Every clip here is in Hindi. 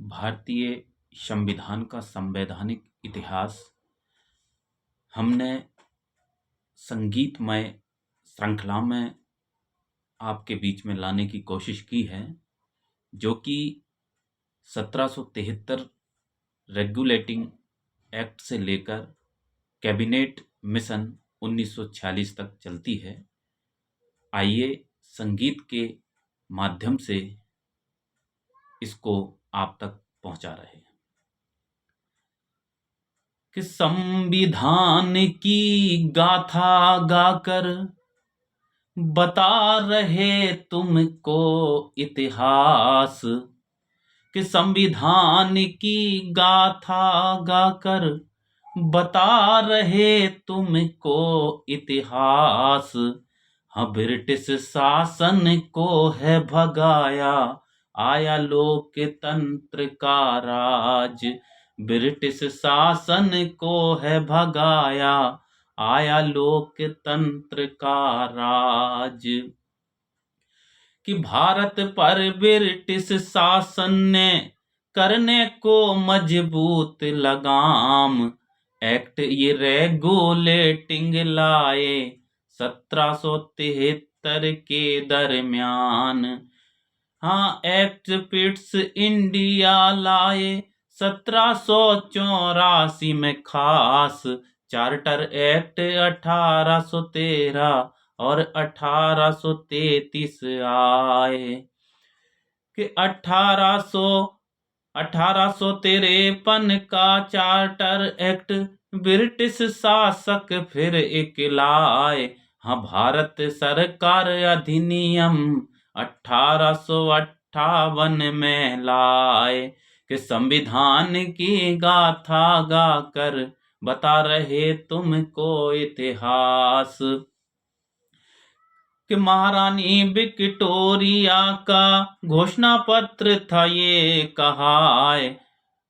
भारतीय संविधान का संवैधानिक इतिहास हमने संगीतमय श्रृंखला में आपके बीच में लाने की कोशिश की है, जो कि 1773 रेगुलेटिंग एक्ट से लेकर कैबिनेट मिशन 1946 तक चलती है। आइए संगीत के माध्यम से इसको आप तक पहुंचा रहे हैं कि संविधान की गाथा गाकर बता रहे तुमको इतिहास, कि संविधान की गाथा गाकर बता रहे तुमको इतिहास। हाँ, ब्रिटिश शासन को है भगाया, आया लोकतंत्र का राज। ब्रिटिश शासन को है भगाया, आया लोकतंत्र का राज। कि भारत पर ब्रिटिश शासन ने करने को मजबूत लगाम, एक्ट ये रेगुलेटिंग लाए 1773 के दरमियान। हाँ, एक्ट पिट्स इंडिया लाए 1784 में खास। चार्टर एक्ट 1813 और 1833 आए। कि 1853 का चार्टर एक्ट ब्रिटिश शासक फिर एक लाए। हाँ, भारत सरकार अधिनियम 1858 में लाए। कि संविधान की गाथा गाकर बता रहे तुमको इतिहास। कि महारानी विक्टोरिया का घोषणा पत्र था ये कहा है।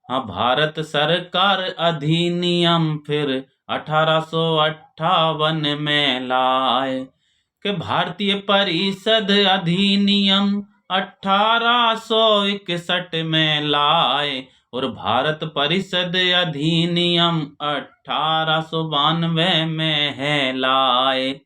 हाँ, भारत सरकार अधिनियम फिर 1858 में लाए। कि भारतीय परिषद अधिनियम 1861 में लाए और भारत परिषद अधिनियम 1892 में है लाए।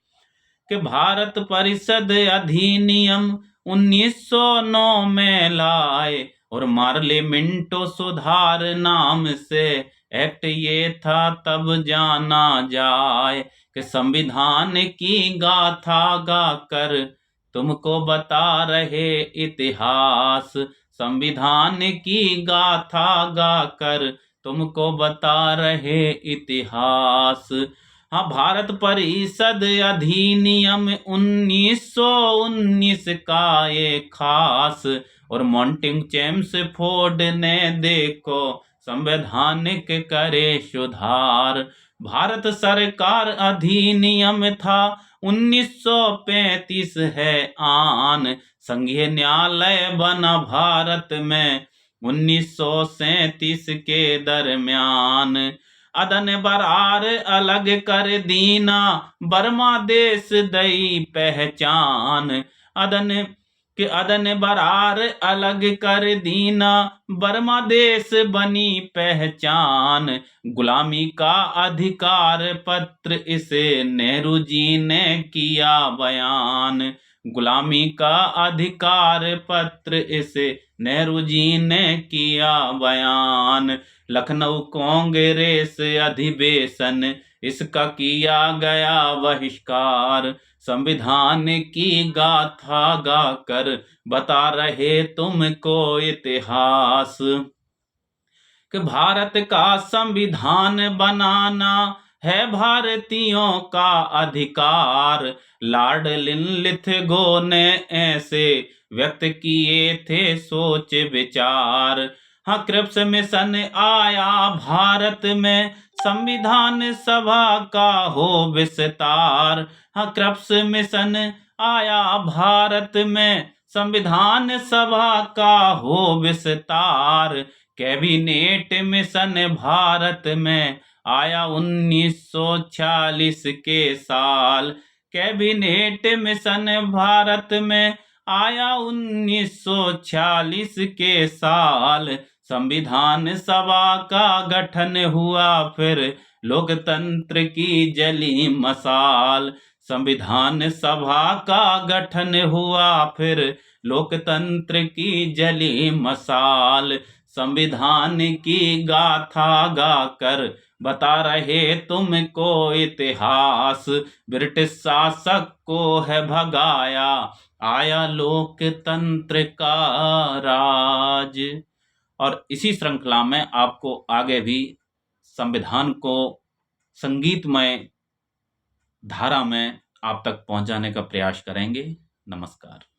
कि भारत परिषद अधिनियम 1909 में लाए और पार्लियामेंटो सुधार नाम से एक्ट ये था तब जाना जाए। कि संविधान की गाथा गाकर तुमको बता रहे इतिहास। संविधान की गाथा गाकर तुमको बता रहे इतिहास। हाँ, भारत परिषद अधिनियम 1919 का ये खास और मॉन्टिंग चेम्सफोर्ड ने देखो संवैधानिक करे सुधार। भारत सरकार अधिनियम था 1935 है आन। संघीय न्यायालय बना भारत में 1937 के दरमियान। अदन बरार अलग कर दीना बर्मा देश दई पहचान। अदन बरार अलग कर दीना बर्मा देश बनी पहचान। गुलामी का अधिकार पत्र इसे नेहरू जी ने किया बयान। गुलामी का अधिकार पत्र इसे नेहरू जी ने किया बयान। लखनऊ कांग्रेस अधिवेशन इसका किया गया बहिष्कार। संविधान की गाथा गाकर बता रहे तुमको इतिहास। कि भारत का संविधान बनाना है भारतीयों का अधिकार। लॉर्ड लिथगो ने ऐसे व्यक्त किए थे सोच विचार। हाँ, क्रिप्स मिशन आया भारत में संविधान सभा का हो विस्तार। हाँ, क्रिप्स मिशन आया भारत में संविधान सभा का हो विस्तार। कैबिनेट मिशन भारत में आया 1946 के साल। कैबिनेट मिशन भारत में आया 1946 के साल। संविधान सभा का गठन हुआ, फिर लोकतंत्र की जली मसाल। संविधान सभा का गठन हुआ, फिर लोकतंत्र की जली मसाल। संविधान की गाथा गाकर बता रहे तुमको इतिहास, ब्रिटिश शासक को है भगाया, आया लोकतंत्र का राज। और इसी श्रृंखला में आपको आगे भी संविधान को संगीतमय धारा में आप तक पहुंचाने का प्रयास करेंगे। नमस्कार।